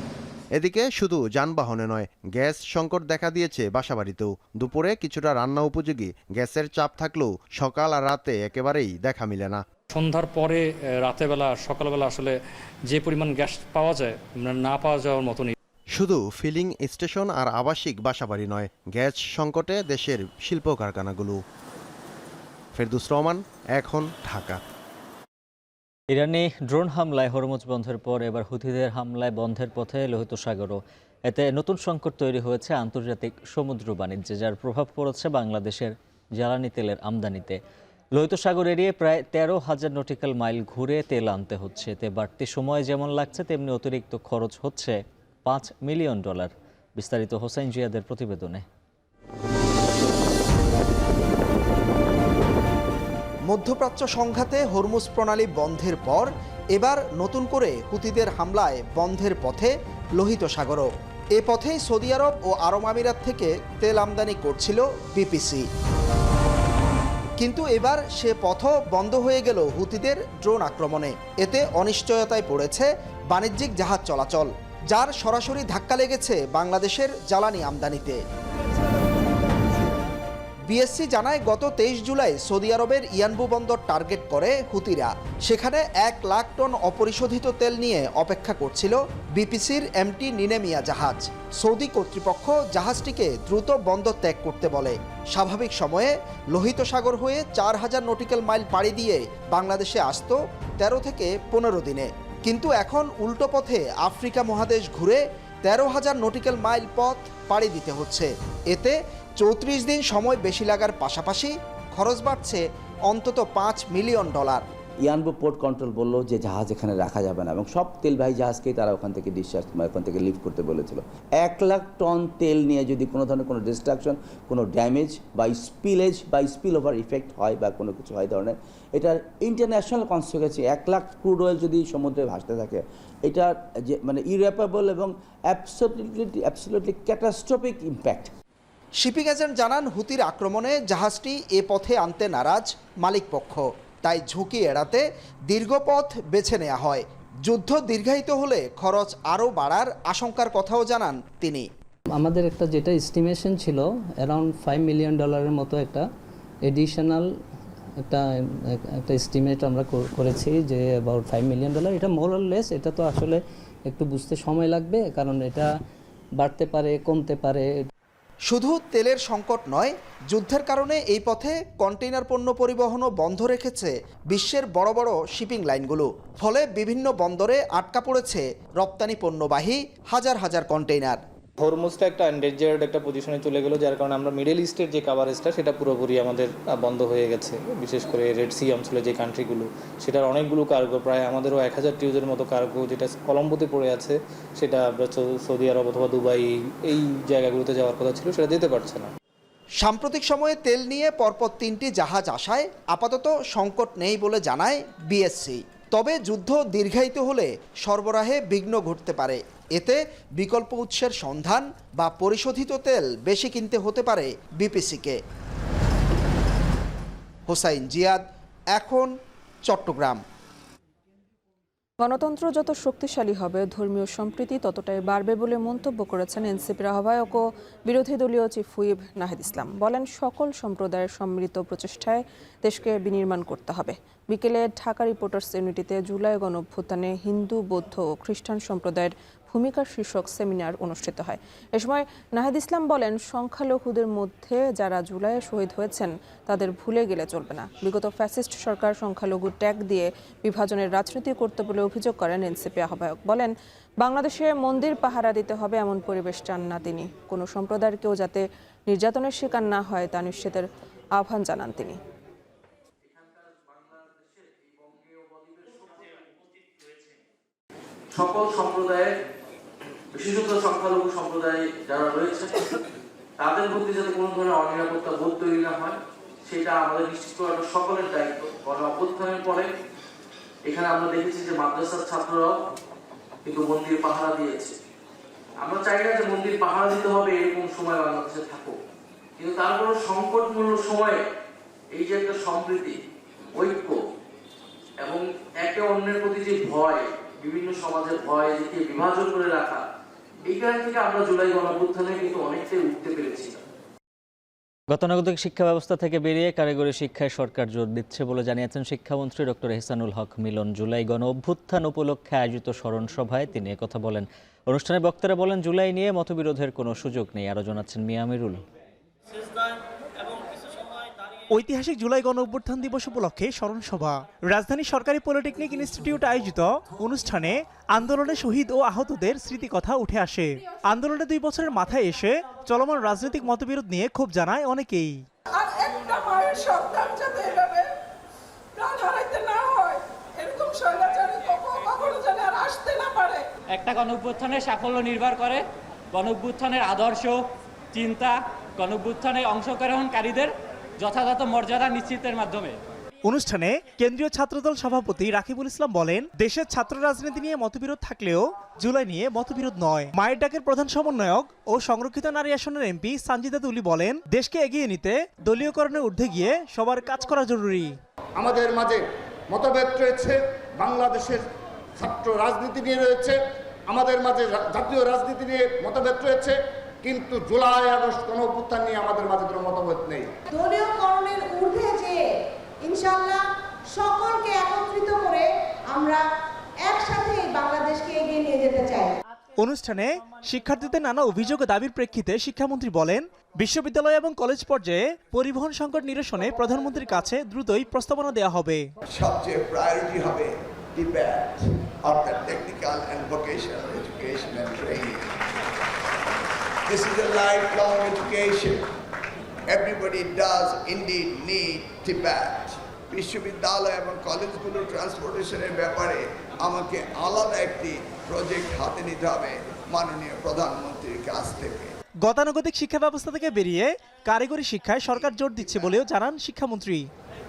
এদিকে শুধু যানবাহনে নয়, গ্যাস সংকট দেখা দিয়েছে বাসাবাড়িতেও। দুপুরে কিছুটা রান্না উপযোগী গ্যাসের চাপ থাকলেও সকাল আর রাতে একেবারেই দেখা মিলে না। সন্ধ্যার পরে রাতেবেলা সকালবেলা আসলে যে পরিমাণ গ্যাস পাওয়া যায় না পাওয়া যাওয়ার মতনই। শুধু ফিলিং স্টেশন আর আবাসিক বাসাবাড়ি নয়, গ্যাস সংকটে দেশের শিল্প কারখানাগুলো। ফেরদৌস রহমান, এখন, ঢাকা। ইরানি ড্রোন হামলায় হরমুজ বন্ধের পর এবার হুথিদের হামলায় বন্ধের পথে লোহিত সাগরও। এতে নতুন সংকট তৈরি হয়েছে আন্তর্জাতিক সমুদ্র বাণিজ্যে, যার প্রভাব পড়েছে বাংলাদেশের জ্বালানি তেলের আমদানিতে। লোহিত সাগর এড়িয়ে প্রায় 13,000 নটিক্যাল মাইল ঘুরে তেল আনতে হচ্ছে। এতে বাড়তি সময় যেমন লাগছে, তেমনি অতিরিক্ত খরচ হচ্ছে $5 মিলিয়ন। বিস্তারিত হোসাইন জিয়াদের প্রতিবেদনে। মধ্যপ্রাচ্য সংঘাতে হরমুজ প্রণালী বন্ধের পর এবার নতুন করে হুথিদের হামলায় বন্ধের পথে লোহিত সাগরও। এ পথেই সৌদি আরব ও আরব আমিরাত থেকে তেল আমদানি করছিল বিপিসি। কিন্তু এবার সে পথও বন্ধ হয়ে গেল হুথিদের ড্রোন আক্রমণে। এতে অনিশ্চয়তায় পড়েছে বাণিজ্যিক জাহাজ চলাচল, যার সরাসরি ধাক্কা লেগেছে বাংলাদেশের জ্বালানি আমদানিতে। বিএসসি জানায়, গত 23 জুলাই সৌদি আরবের ইয়ানবু বন্দর টার্গেট করে হুতিরা। সেখানে 1 লাখ টন অপরিশোধিত তেল নিয়ে অপেক্ষা করছিল বিপিসির এমটি নিনেমিয়া জাহাজ। সৌদি কর্তৃপক্ষ জাহাজটিকে দ্রুত বন্দর ত্যাগ করতে বলে। স্বাভাবিক সময়ে লোহিত সাগর হয়ে 4000 নটিক্যাল মাইল পাড়ি দিয়ে বাংলাদেশে আসত 13 থেকে 15 দিনে। কিন্তু এখন উল্টো পথে আফ্রিকা মহাদেশ ঘুরে 13,000 নটিক্যাল মাইল পথ পাড়ি দিতে হচ্ছে। এতে 34 দিন সময় বেশি লাগার পাশাপাশি খরচ বাড়ছে অন্তত $5 মিলিয়ন। ইয়ানবু পোর্ট কন্ট্রোল বললো যে জাহাজ এখানে রাখা যাবে না, এবং সব তেলবাহী জাহাজকেই তারা ওখান থেকে ওখান থেকে লিভ করতে বলেছিল। 1 লাখ টন তেল নিয়ে যদি কোনো ধরনের কোনো ডিস্ট্রাকশন, কোনো ড্যামেজ বা স্পিলেজ বা স্পিল ওভার ইফেক্ট হয় বা কোনো কিছু হয় ধরনের, এটার ইন্টারন্যাশনাল কনসিকুয়েন্সি 1 লাখ ক্রুড অয়েল যদি সমুদ্রে ভাসতে থাকে, এটা যে মানে ইরেপারেবল এবং absolutely catastrophic impact. Shipping agent জানান, হুতির আক্রমণে জাহাজটি এ পথে আনতে নারাজ মালিকপক্ষ। তাই ঝুঁকি এড়াতে দীর্ঘ পথ বেছে নেওয়া হয়। যুদ্ধ দীর্ঘায়িত হলে খরচ আরও বাড়ার আশঙ্কার কথাও জানান তিনি। আমাদের একটা যেটা এস্টিমেশন ছিল অ্যারাউন্ড $5 মিলিয়ন মতো একটা এডিশনাল একটা এস্টিমেট আমরা করেছি, যে অ্যাবাউট $5 মিলিয়ন। এটা মোর অর লেস, এটা তো আসলে একটু বুঝতে সময় লাগবে, কারণ এটা বাড়তে পারে, কমতে পারে। শুধু তেলের সংকট নয়, যুদ্ধের কারণে এই পথে কন্টেইনার পণ্য পরিবহনও বন্ধ রেখেছে বিশ্বের বড় বড় শিপিং লাইনগুলো। ফলে বিভিন্ন বন্দরে আটকা পড়েছে রপ্তানি পণ্যবাহী হাজার হাজার কন্টেইনার। হরমুজটা একটা এন্ডেঞ্জার্ড একটা পজিশনে চলে গেল, যার কারণে আমরা মিডল ইস্টের যে কাভারেজটা সেটা পুরোপুরি আমাদের বন্ধ হয়ে গেছে। বিশেষ করে রেড সি অঞ্চলে যে কান্ট্রিগুলো, সেটার অনেকগুলো কার্গো, প্রায় আমাদেরও 1000 টিউজের মতো কার্গো যেটা কলম্বোতে পড়ে আছে, সেটা সৌদি আরব অথবা দুবাই এই জায়গাগুলোতে যাওয়ার কথা ছিল, সেটা যেতে পারছে না। সাম্প্রতিক সময়ে তেল নিয়ে পরপর 3টি জাহাজ আসায় আপাতত সংকট নেই বলে জানায় বিএসসি। তবে যুদ্ধ দীর্ঘায়িত হলে সরবরাহে বিঘ্ন ঘটতে পারে। এতে বিকল্প উৎসের সন্ধান বা পরিশোধিত তেল বেশি কিনতে হতে পারে বিপিসিকে। হোসাইন জিয়াদ, এখন, চট্টগ্রাম। গণতন্ত্র যত শক্তিশালী হবে, ধর্মীয় সম্প্রীতি ততটাই বাড়বে বলে মন্তব্য করেছেন এনসিপির আহ্বায়ক ও বিরোধী দলীয় চিফ হুইপ নাহিদ ইসলাম। বলেন, সকল সম্প্রদায়ের সম্মিলিত প্রচেষ্টায় দেশকে বিনির্মাণ করতে হবে। বিকেলে ঢাকা রিপোর্টার্স ইউনিটিতে জুলাই গণঅভ্যুত্থানে হিন্দু, বৌদ্ধ ও খ্রিস্টান সম্প্রদায়ের ভূমিকা শীর্ষক সেমিনার অনুষ্ঠিত হয়। এ সময় নাহিদ ইসলাম বলেন, সংখ্যালঘুদের মধ্যে যারা জুলাইয়ে শহীদ হয়েছেন তাদের ভুলে গেলে চলবে না। বিগত ফ্যাসিস্ট সরকার সংখ্যালঘু ট্যাগ দিয়ে বিভাজনের রাজনীতি করতে বলে অভিযোগ করেন এনসিপি আহ্বায়ক। বলেন, বাংলাদেশে মন্দির পাহারা দিতে হবে এমন পরিবেশ চান না তিনি। কোনো সম্প্রদায়ের কেউ যাতে নির্যাতনের শিকার না হয় তা নিশ্চিতের আহ্বান জানান তিনি। সকল সম্প্রদায়ের, বিশেষত সংখ্যালঘু সম্প্রদায় যারা রয়েছে, তাদের মধ্যে যাতে কোনো ধরনের অনিরাপত্তা বোধ তৈরি না হয়, সেটা আমাদের নিশ্চিত করাটা সকলের দায়িত্ব। গণ অভ্যুত্থানের পরে এখানে আমরা দেখেছি যে মাদ্রাসার ছাত্ররাও কিন্তু মন্দির পাহারা দিয়েছে। আমরা চাই না যে মন্দির পাহারা দিতে হবে এরকম সময় বাংলাদেশে থাকুক, কিন্তু তারপর সংকটমূল্য সময়ে এই যে একটা সম্প্রীতি, ঐক্য এবং একে অন্যের প্রতি যে ভয়, বিভিন্ন সমাজের ভয়, যেটি বিভাজন করে রাখা, এইখান থেকে আমরা জুলাই গণঅভ্যুত্থানে কিন্তু অনেকটাই উঠতে পেরেছি। গতানুগতিক শিক্ষা ব্যবস্থা থেকে বেরিয়ে কারিগরি শিক্ষায় সরকার জোর দিচ্ছে বলে জানিয়েছেন শিক্ষামন্ত্রী ডক্টর এহসানুল হক মিলন। জুলাই গণ অভ্যুত্থান উপলক্ষে আয়োজিত স্মরণ সভায় তিনি একথা বলেন। অনুষ্ঠানে বক্তারা বলেন, জুলাই নিয়ে মতবিরোধের কোনো সুযোগ নেই। আরও জানাচ্ছেন মিয়া আমিরুল। ঐতিহাসিক জুলাই গণ অভ্যুত্থান দিবস উপলক্ষে স্মরণ সভা। রাজধানীর সরকারি পলিটেকনিক ইনস্টিটিউট আয়োজিত অনুষ্ঠানে আন্দোলনে শহীদ ও আহতদের স্মৃতিকথা উঠে আসে। আন্দোলনে 2 বছরের মাথায় এসে চলমান রাজনৈতিক মতবিরোধ নিয়ে ক্ষোভ জানায় অনেকেই। একটা গণঅভ্যুত্থানের সাফল্য নির্ভর করে গণঅভ্যুত্থানের আদর্শ, চিন্তা, গণঅভ্যুত্থানে অংশগ্রহণকারীদের যথাযথ মর্যাদা নিশ্চিতের মাধ্যমে। অনুষ্ঠানে কেন্দ্রীয় ছাত্রদল সভাপতি রাকিবুল ইসলাম বলেন, দেশের ছাত্র রাজনীতি নিয়ে মতবিরোধ থাকলেও জুলাই নিয়ে মতবিরোধ নয়। মায়ের ডাকের প্রধান সমন্বয়ক ও সংরক্ষিত নারী আসনের এমপি সানজিদা তুলি বলেন, দেশকে এগিয়ে নিতে দলীয়করণের ঊর্ধ্বে গিয়ে সবার কাজ করা জরুরি। আমাদের মাঝে মতভেদ রয়েছে, বাংলাদেশের ছাত্র রাজনীতি নিয়ে রয়েছে, আমাদের মাঝে জাতীয় রাজনীতি নিয়ে মতভেদ রয়েছে, কিন্তু জুলাই আগস্ট গণঅভ্যুত্থান নিয়ে আমাদের মাঝে কোনো মতভেদ নেই। দলীয়করণের ঊর্ধ্বে যে ইনশাআল্লাহ সকলকে একত্রিত করে আমরা একসাথে বাংলাদেশকে এগিয়ে নিয়ে যেতে চাই। অনুষ্ঠানে শিক্ষার্থীদের নানা অভিযোগ ও দাবির প্রেক্ষিতে শিক্ষামন্ত্রী বলেন, বিশ্ববিদ্যালয় এবং কলেজ পর্যায়ে পরিবহন সংকট নিরসনে প্রধানমন্ত্রীর কাছে দ্রুতই প্রস্তাবনা দেওয়া হবে। সবচেয়ে প্রায়োরিটি হবে debate of the technical and vocational education and training. This is a lifelong education. Everybody does indeed need debate. বিশ্ববিদ্যালয় এবং কলেজগুলোর ট্রান্সপোর্টেশনের ব্যাপারে আমাকে আলাদা একটি প্রজেক্ট হাতে নিতে হবে মাননীয় প্রধানমন্ত্রীর কাছ থেকে। গতানুগতিক শিক্ষা ব্যবস্থা থেকে বেরিয়ে কারিগরি শিক্ষায় সরকার জোর দিচ্ছে বলেও জানান শিক্ষামন্ত্রী।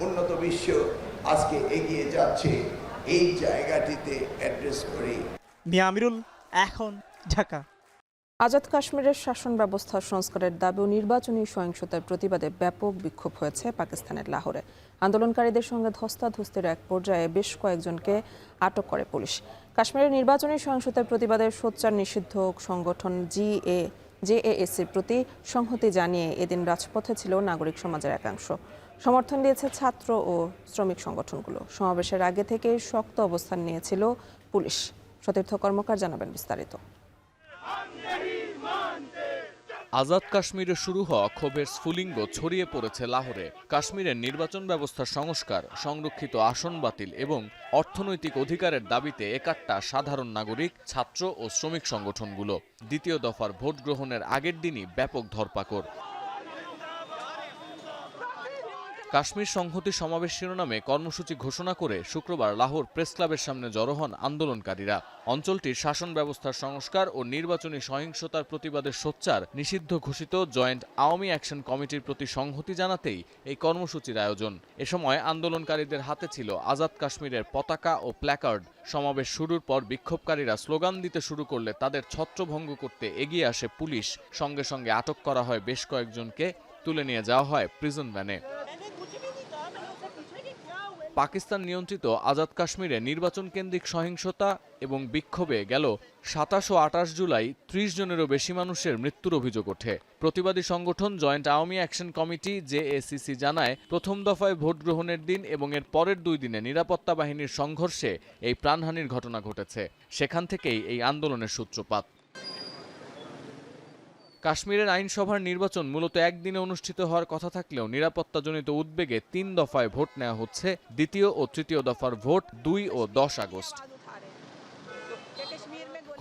উন্নত বিশ্ব আজকে এগিয়ে যাচ্ছে, এই জায়গাটিতে অ্যাড্রেস করি। মিয়া আমিরুল, এখন ঢাকা। আজাদ কাশ্মীরের শাসন ব্যবস্থা সংস্কারের দাবি ও নির্বাচনী সহিংসতার প্রতিবাদে ব্যাপক বিক্ষোভ হয়েছে পাকিস্তানের লাহোরে। আন্দোলনকারীদের সঙ্গে ধস্তাধস্তির এক পর্যায়ে বেশ কয়েকজনকে আটক করে পুলিশ। কাশ্মীরের নির্বাচনী সহিংসতার প্রতিবাদে সোচ্চার নিষিদ্ধ সংগঠন জেএএসির প্রতি সংহতি জানিয়ে এদিন রাজপথে ছিল নাগরিক সমাজের একাংশ। সমর্থন দিয়েছে ছাত্র ও শ্রমিক সংগঠনগুলো। সমাবেশের আগে থেকে শক্ত অবস্থান নিয়েছিল পুলিশ। সতীর্থ কর্মকার জানাবেন বিস্তারিত। আজাদ কাশ্মীরে শুরু হওয়া ক্ষোভের স্ফুলিঙ্গ ছড়িয়ে পড়েছে লাহোরে। কাশ্মীরের নির্বাচন ব্যবস্থার সংস্কার, সংরক্ষিত আসন বাতিল এবং অর্থনৈতিক অধিকারের দাবিতে একাট্টা সাধারণ নাগরিক, ছাত্র ও শ্রমিক সংগঠনগুলো। দ্বিতীয় দফার ভোট গ্রহণের আগের দিনই ব্যাপক ধরপাকড়। কাশ্মীর সংহতি সমাবেশ শিরোনামে কর্মসূচি ঘোষণা করে শুক্রবার লাহোর প্রেস ক্লাবের সামনে জড়ো হন আন্দোলনকারীরা। অঞ্চলটির শাসন ব্যবস্থার সংস্কার ও নির্বাচনী সহিংসতার প্রতিবাদে সোচ্চার নিষিদ্ধ ঘোষিত জয়েন্ট আওয়ামী অ্যাকশন কমিটির প্রতি সংহতি জানাতেই এই কর্মসূচির আয়োজন। এ সময় আন্দোলনকারীদের হাতে ছিল আজাদ কাশ্মীরের পতাকা ও প্ল্যাকার্ড। সমাবেশ শুরুর পর বিক্ষোভকারীরা স্লোগান দিতে শুরু করলে তাদের ছত্রভঙ্গ করতে এগিয়ে আসে পুলিশ। সঙ্গে সঙ্গে আটক করা হয় বেশ কয়েকজনকে, তুলে নিয়ে যাওয়া হয় প্রিজন ভ্যানে। পাকিস্তান নিয়ন্ত্রিত আজাদ কাশ্মীরে নির্বাচন কেন্দ্রিক সহিংসতা এবং বিক্ষোভে গেল 27 ও 28 জুলাই 30 জনেরও বেশি মানুষের মৃত্যুর অভিযোগ ওঠে। প্রতিবাদী সংগঠন জয়েন্ট আওয়ামী অ্যাকশন কমিটি জেএসিসি জানায়, প্রথম দফায় ভোট গ্রহণের দিন এবং এর পরের 2 দিনে নিরাপত্তা বাহিনীর সংঘর্ষে এই প্রাণহানির ঘটনা ঘটেছে। সেখান থেকেই এই আন্দোলনের সূত্রপাত। কাশ্মীরের আইনসভার নির্বাচন মূলত একদিনে অনুষ্ঠিত হওয়ার কথা থাকলেও নিরাপত্তাজনিত উদ্বেগে 3 দফায় ভোট নেওয়া হচ্ছে। দ্বিতীয় ও তৃতীয় দফার ভোট 2 ও 10 আগস্ট।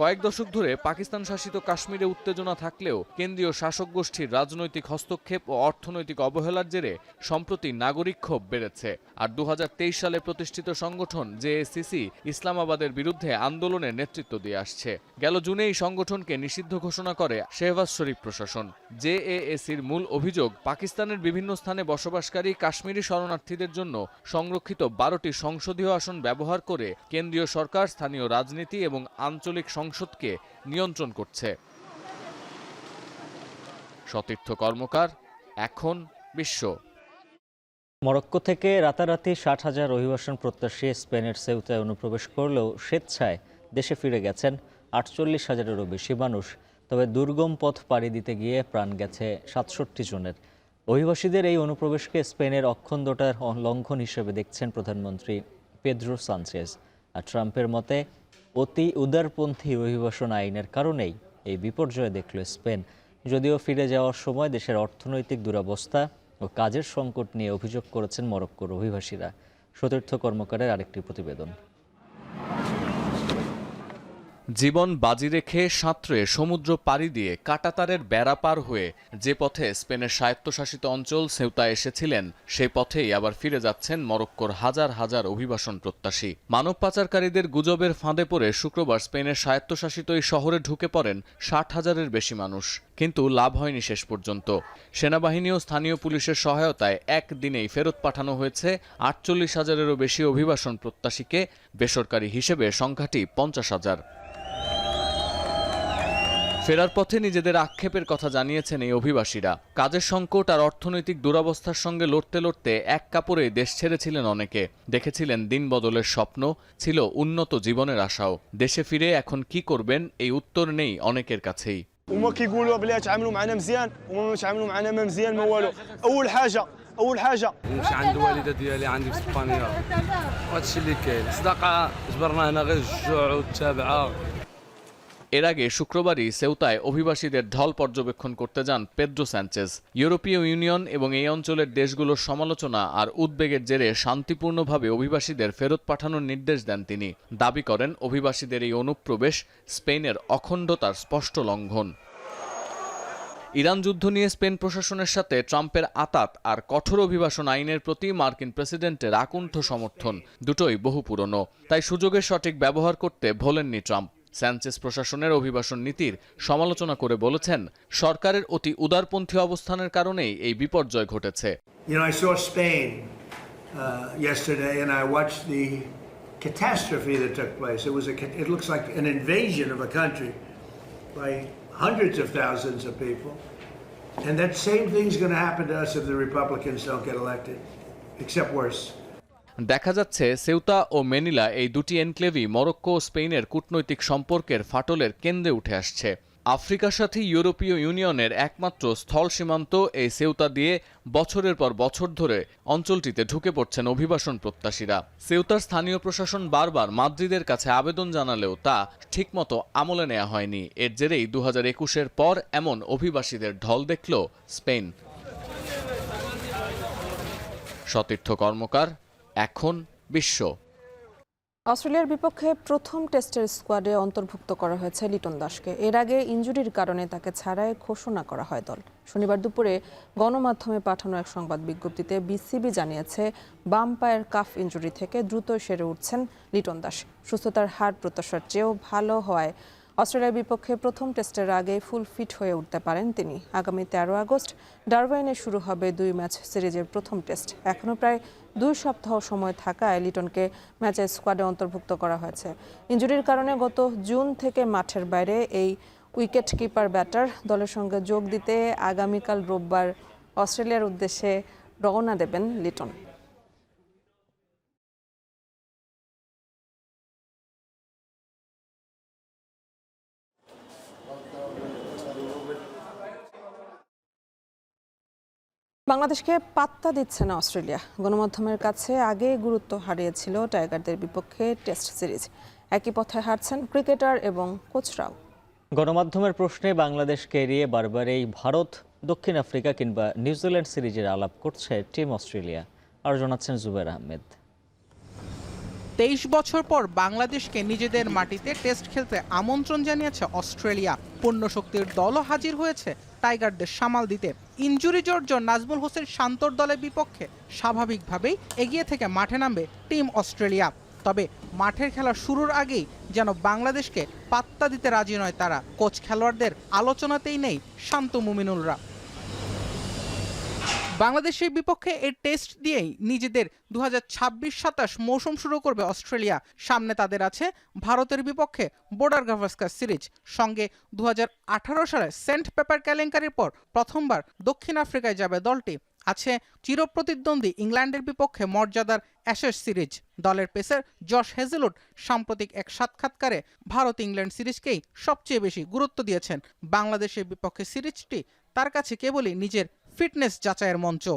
কয়েক দশক ধরে পাকিস্তান শাসিত কাশ্মীরে উত্তেজনা থাকলেও কেন্দ্রীয় শাসক গোষ্ঠীর রাজনৈতিক হস্তক্ষেপ ও অর্থনৈতিক অবহেলার জেরে সম্প্রতি নাগরিক ক্ষোভ বেড়েছে। আর 2023 সালে প্রতিষ্ঠিত সংগঠন জেএসিসি ইসলামাবাদের বিরুদ্ধে আন্দোলনের নেতৃত্ব দিয়ে আসছে। গেল জুনে এই সংগঠনকে নিষিদ্ধ ঘোষণা করে শেহবাজ শরীফ প্রশাসন। জেএসির মূল অভিযোগ, পাকিস্তানের বিভিন্ন স্থানে বসবাসকারী কাশ্মীরি শরণার্থীদের জন্য সংরক্ষিত 12টি সংসদীয় আসন ব্যবহার করে কেন্দ্রীয় সরকার স্থানীয় রাজনীতি এবং আঞ্চলিক সংসদকে নিয়ন্ত্রণ করছে। সতীর্থ কর্মকার, এখন বিশ্ব। মরক্কো থেকে রাতারাতি 60,000 অভিবাসন প্রত্যাশী স্পেনের সেউতায় অনুপ্রবেশ করলেও স্বেচ্ছায় দেশে ফিরে গেছেন 48,000-এরও বেশি মানুষ। তবে দুর্গম পথ পাড়ি দিতে গিয়ে প্রাণ গেছে 67 জনের। অভিবাসীদের এই অনুপ্রবেশকে স্পেনের অখণ্ডতার লঙ্ঘন হিসেবে দেখছেন প্রধানমন্ত্রী পেদ্রো সানচেজ। আর ট্রাম্পের মতে অতি উদারপন্থী অভিবাসন আইনের কারণেই এই বিপর্যয় দেখল স্পেন। যদিও ফিরে যাওয়ার সময় দেশের অর্থনৈতিক দুরবস্থা ও কাজের সংকট নিয়ে অভিযোগ করেছেন মরক্কোর অভিবাসীরা। সতীর্থ কর্মকারের আরেকটি প্রতিবেদন। জীবন বাজি রেখে সাঁতরে সমুদ্র পাড়ি দিয়ে কাঁটাতারের বেড়া পার হয়ে যে পথে স্পেনের স্বায়ত্তশাসিত অঞ্চল সেউতা এসেছিলেন, সেই পথেই আবার ফিরে যাচ্ছেন মরক্কোর হাজার হাজার অভিবাসন প্রত্যাশী। মানব পাচারকারীদের গুজবের ফাঁদে পড়ে শুক্রবার স্পেনের স্বায়ত্তশাসিত এই শহরে ঢুকে পড়েন 60,000-এর বেশি মানুষ। কিন্তু লাভ হয়নি শেষ পর্যন্ত। সেনাবাহিনী ও স্থানীয় পুলিশের সহায়তায় একদিনেই ফেরত পাঠানো হয়েছে 48,000-এরও বেশি অভিবাসন প্রত্যাশীকে। বেসরকারি হিসেবে সংখ্যাটি 50,000। ফেরার পথে নিজেদের আক্ষেপের কথা জানিয়েছেন এই অভিবাসীরা। কাজের সংকট আর অর্থনৈতিক দুরবস্থার সঙ্গে লড়তে লড়তে এক কাপড়ে দেশ ছেড়েছিলেন অনেকে। দেখেছিলেন দিন বদলের স্বপ্ন, ছিল উন্নত জীবনের আশাও। দেশে ফিরে এখন কি করবেন এই উত্তর নেই অনেকের কাছেই। وما كيقولوا بلا يتعاملوا معنا مزيان وما يتعاملوا معنا ما مزيان ما والو. اول حاجه نمشي عند الوالده ديالي عندي في اسبانيا، وهادشي اللي كاين. صداقه جبرنا هنا غير الجوع والتابعه. এর আগে শুক্রবারই সেউতায় অভিবাসীদের ঢল পর্যবেক্ষণ করতে যান পেদ্রো সানচেজ। ইউরোপীয় ইউনিয়ন এবং এই অঞ্চলের দেশগুলোর সমালোচনা আর উদ্বেগের জেরে শান্তিপূর্ণভাবে অভিবাসীদের ফেরত পাঠানোর নির্দেশ দেন তিনি। দাবি করেন অভিবাসীদের এই অনুপ্রবেশ স্পেনের অখণ্ডতার স্পষ্ট লঙ্ঘন। ইরান যুদ্ধ নিয়ে স্পেন প্রশাসনের সাথে ট্রাম্পের আঁতাত আর কঠোর অভিবাসন আইনের প্রতি মার্কিন প্রেসিডেন্টের আকুণ্ঠ সমর্থন দুটোই বহু পুরনো। তাই সুযোগের সঠিক ব্যবহার করতে ভোলেননি ট্রাম্প। সানচেজ প্রশাসনের অভিবাসন নীতির সমালোচনা করে বলেছেন, সরকারের অতি উদারপন্থী অবস্থানের কারণেই এই বিপর্যয় ঘটেছে। I saw Spain yesterday and I watched the catastrophe that took place. It looks like an invasion of a country by hundreds of thousands of people. And that same thing's going to happen to us if the Republicans don't get elected, except worse. দেখা যাচ্ছে সেউতা ও Manila এই দুটি এনক্লেভই Morocco ও স্পেনের কূটনৈতিক সম্পর্কের ফাটলের কেন্দ্রে উঠে আসছে। আফ্রিকার সাথে ইউরোপীয় ইউনিয়নের একমাত্র স্থল সীমান্ত এই সেউতা দিয়ে বছরের পর বছর ধরে অঞ্চলটিতে ঢুকে পড়ছেন অভিবাসন প্রত্যাশীরা। সেউতার স্থানীয় প্রশাসন বারবার মাদ্রিদের কাছে আবেদন জানালেও তা ঠিকমতো আমলে নেওয়া হয়নি। এর জেরেই 2021-এর পর এমন অভিবাসীদের ঢল দেখল স্পেন। সতীর্থ কর্মকার, এখন বিশ্ব। অস্ট্রেলিয়ার বিপক্ষে প্রথম টেস্টের স্কোয়াডে অন্তর্ভুক্ত করা হয়েছে লিটন দাসকে। এর আগে ইনজুরির কারণে তাকে ছাড়াই ঘোষণা করা হয় দল। শনিবার দুপুরে গণমাধ্যমে পাঠানো এক সংবাদ বিজ্ঞপ্তিতে বিসিবি জানিয়েছে, বাম পায়ের কাফ ইনজুরি থেকে দ্রুত সেরে উঠছেন লিটন দাস। সুস্থতার হার প্রত্যাশার চেয়েও ভালো হওয়ায় অস্ট্রেলিয়ার বিপক্ষে প্রথম টেস্টের আগে ফুল ফিট হয়ে উঠতে পারেন তিনি। আগামী 13 আগস্ট ডারবাইনে শুরু হবে 2 ম্যাচ সিরিজের প্রথম টেস্ট। এখনও প্রায় 2 সপ্তাহ সময় থাকায় লিটনকে ম্যাচের স্কোয়াডে অন্তর্ভুক্ত করা হয়েছে। ইনজুরির কারণে গত জুন থেকে মাঠের বাইরে এই উইকেট কিপার ব্যাটার দলের সঙ্গে যোগ দিতে আগামীকাল রোববার অস্ট্রেলিয়ার উদ্দেশ্যে রওনা দেবেন লিটন। বাংলাদেশকে পাত্তা দিচ্ছে না অস্ট্রেলিয়া। গণমাধ্যমের কাছে আগে গুরুত্ব হারিয়েছিল টাইগারদের বিপক্ষে টেস্ট সিরিজ। একই পথে হারছেন ক্রিকেটার এবং কোচরাও। গণমাধ্যমের প্রশ্নে বাংলাদেশকে এড়িয়ে বারবারই ভারত, দক্ষিণ আফ্রিকা কিংবা নিউজিল্যান্ড সিরিজের আলাপ করছে টিম অস্ট্রেলিয়া। আর জানাচ্ছেন জুবের আহমেদ। 23 বছর পর বাংলাদেশকে নিজেদের মাটিতে টেস্ট খেলতে আমন্ত্রণ জানিয়েছে অস্ট্রেলিয়া। পূর্ণ শক্তির দলও হাজির হয়েছে টাইগারদের সামাল দিতে। ইনজুরি জর্জর নাজমুল হোসেন শান্তর দলের বিপক্ষে স্বাভাবিকভাবেই এগিয়ে থেকে মাঠে নামবে টিম অস্ট্রেলিয়া। তবে মাঠের খেলা শুরুর আগেই যেন বাংলাদেশকে পাত্তা দিতে রাজি নয় তারা। কোচ খেলোয়াড়দের আলোচনাতেই নেই শান্ত মুমিনুলরা। বাংলাদেশের বিপক্ষে এই টেস্ট দিয়েই নিজেদের 2026-27 মৌসুম শুরু করবে অস্ট্রেলিয়া। সামনে তাদের আছে ভারতের বিপক্ষে বর্ডার গাভাস্কার সিরিজ, সঙ্গে 2018 সালে সেন্ট পেপার কেলেঙ্কারির পর প্রথমবার দক্ষিণ আফ্রিকায় যাবে দলটি। আছে চিরপ্রতিদ্বন্দ্বী ইংল্যান্ডের বিপক্ষে মর্যাদার অ্যাশেজ সিরিজ। দলের পেসার জশ হেজেলউড সাম্প্রতিক এক সাক্ষাৎকারে ভারত ইংল্যান্ড সিরিজকেই সবচেয়ে বেশি গুরুত্ব দিয়েছেন। বাংলাদেশের বিপক্ষে সিরিজটি তার কাছে কেবলই নিজের ফিটনেস যাচাইয়ের মঞ্চ।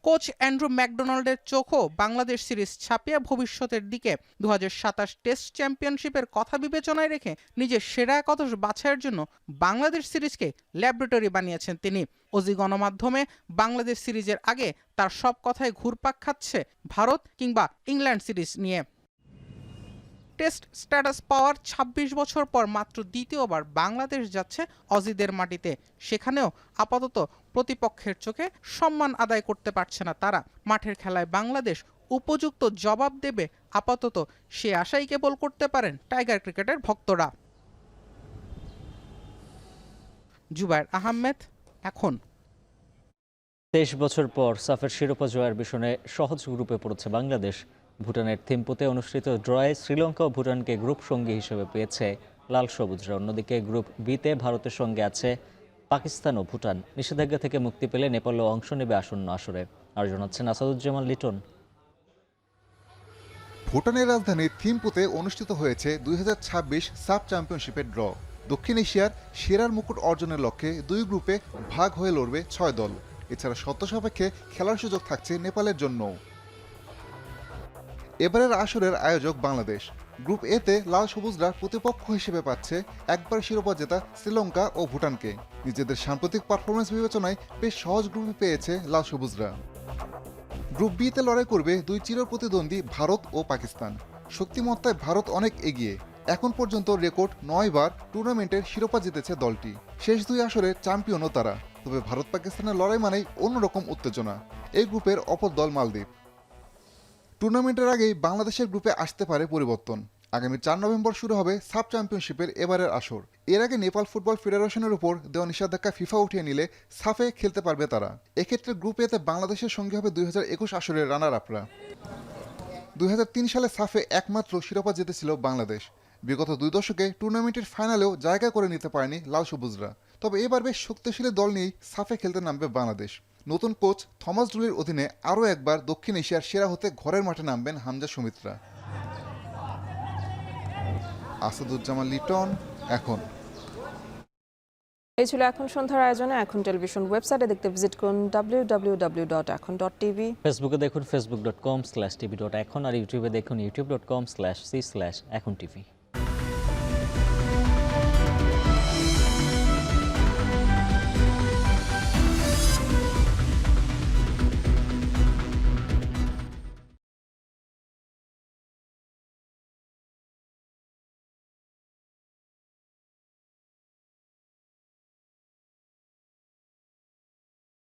কোচ অ্যান্ড্রু ম্যাকডোনাল্ডের চোখও বাংলাদেশ সিরিজ ছাপিয়ে ভবিষ্যতের দিকে। 2027 টেস্ট চ্যাম্পিয়নশিপের কথা বিবেচনায় রেখে নিজের সেরা একাদশ বাছাইয়ের জন্য বাংলাদেশ সিরিজকে ল্যাবরেটরি বানিয়েছেন তিনি। অজি গণমাধ্যমে বাংলাদেশ সিরিজের আগে তার সব কথাই ঘুরপাক খাচ্ছে ভারত কিংবা ইংল্যান্ড সিরিজ নিয়ে। টেস্ট স্ট্যাটাস পাওয়ার 26 বছর পর মাত্র দ্বিতীয়বার বাংলাদেশ যাচ্ছে অজিদের মাটিতে। সেখানেও আপাতত প্রতিপক্ষের চোখে সম্মান আদায় করতে পারছে না তারা। মাঠের খেলায় বাংলাদেশ উপযুক্ত জবাব দেবে আপাতত সে আশাই কেবল করতে পারেন টাইগার ক্রিকেটের ভক্তরা। জুবায়ের আহমেদ, এখন। 23 বছর পর সাফের শিরোপা জয়ের বিষয়ে সহজ গ্রুপে পড়েছে বাংলাদেশ। ভুটানের থিম্পুতে অনুষ্ঠিত ড্রয়ে শ্রীলঙ্কা ও ভুটানকে গ্রুপ সঙ্গী হিসেবে পেয়েছে লাল সবুজরা। অন্যদিকে গ্রুপ বিতে ভারতের সঙ্গে আছে পাকিস্তান ও ভুটান। নিষেধাজ্ঞা থেকে মুক্তি পেলে নেপালও অংশ নেবে আসন্ন আসরে। আর জানাচ্ছেন আসাদুজ্জামান লিটন। ভুটানের রাজধানী থিম্পুতে অনুষ্ঠিত হয়েছে 2026 সাব চ্যাম্পিয়নশিপের ড্র। দক্ষিণ এশিয়ার সেরার মুকুট অর্জনের লক্ষ্যে দুই গ্রুপে ভাগ হয়ে লড়বে 6 দল। এছাড়া শর্ত সাপেক্ষে খেলার সুযোগ থাকছে নেপালের জন্যও। এবারের আসরের আয়োজক বাংলাদেশ। গ্রুপ এতে লাল সবুজরা প্রতিপক্ষ হিসেবে পাচ্ছে একবার শিরোপা জেতা শ্রীলঙ্কা ও ভুটানকে। নিজেদের সাম্প্রতিক পারফরমেন্স বিবেচনায় বেশ সহজ গ্রুপে পেয়েছে লাল সবুজরা। গ্রুপ বিতে লড়াই করবে দুই চিরপ্রতিদ্বন্দ্বী ভারত ও পাকিস্তান। শক্তিমত্তায় ভারত অনেক এগিয়ে। এখন পর্যন্ত রেকর্ড 9 বার টুর্নামেন্টের শিরোপা জিতেছে দলটি। শেষ দুই আসরে চ্যাম্পিয়নও তারা। তবে ভারত পাকিস্তানের লড়াই মানেই অন্যরকম উত্তেজনা। এই গ্রুপের অপর দল মালদ্বীপ। টুর্নামেন্টের আগেই বাংলাদেশের গ্রুপে আসতে পারে পরিবর্তন। আগামী 4 নভেম্বর শুরু হবে সাব চ্যাম্পিয়নশিপের এবারের আসর। এর আগে নেপাল ফুটবল ফেডারেশনের উপর দেওয়া নিষেধাজ্ঞা ফিফা উঠিয়ে নিলে সাফে খেলতে পারবে তারা। এক্ষেত্রে গ্রুপ এতে বাংলাদেশের সঙ্গে হবে 2021 আসরের রানার আপরা। 2003 সালে সাফে একমাত্র শিরোপা জিতেছিল বাংলাদেশ। বিগত 2 দশকে টুর্নামেন্টের ফাইনালেও জায়গা করে নিতে পারেনি লাল সবুজরা। তবে এবার বেশ শক্তিশালী দল নিয়েই সাফে খেলতে নামবে বাংলাদেশ। নতুন কোচ থমাস ডুলির অধীনে আরও একবার দক্ষিণ এশিয়ার সেরা হতে ঘরের মাঠে নামবেন হামজা সুমিত্রা। আসাদুজ্জামান লিটন, এখন। এই ছিল এখন সন্ধ্যার আয়োজনে। এখন টেলিভিশন ওয়েবসাইটে দেখতে ভিজিট করুন www.ekhon.tv। ফেসবুকে দেখুন facebook.com/tv.ekhon আর ইউটিউবে দেখুন youtube.com/c/ekhon tv।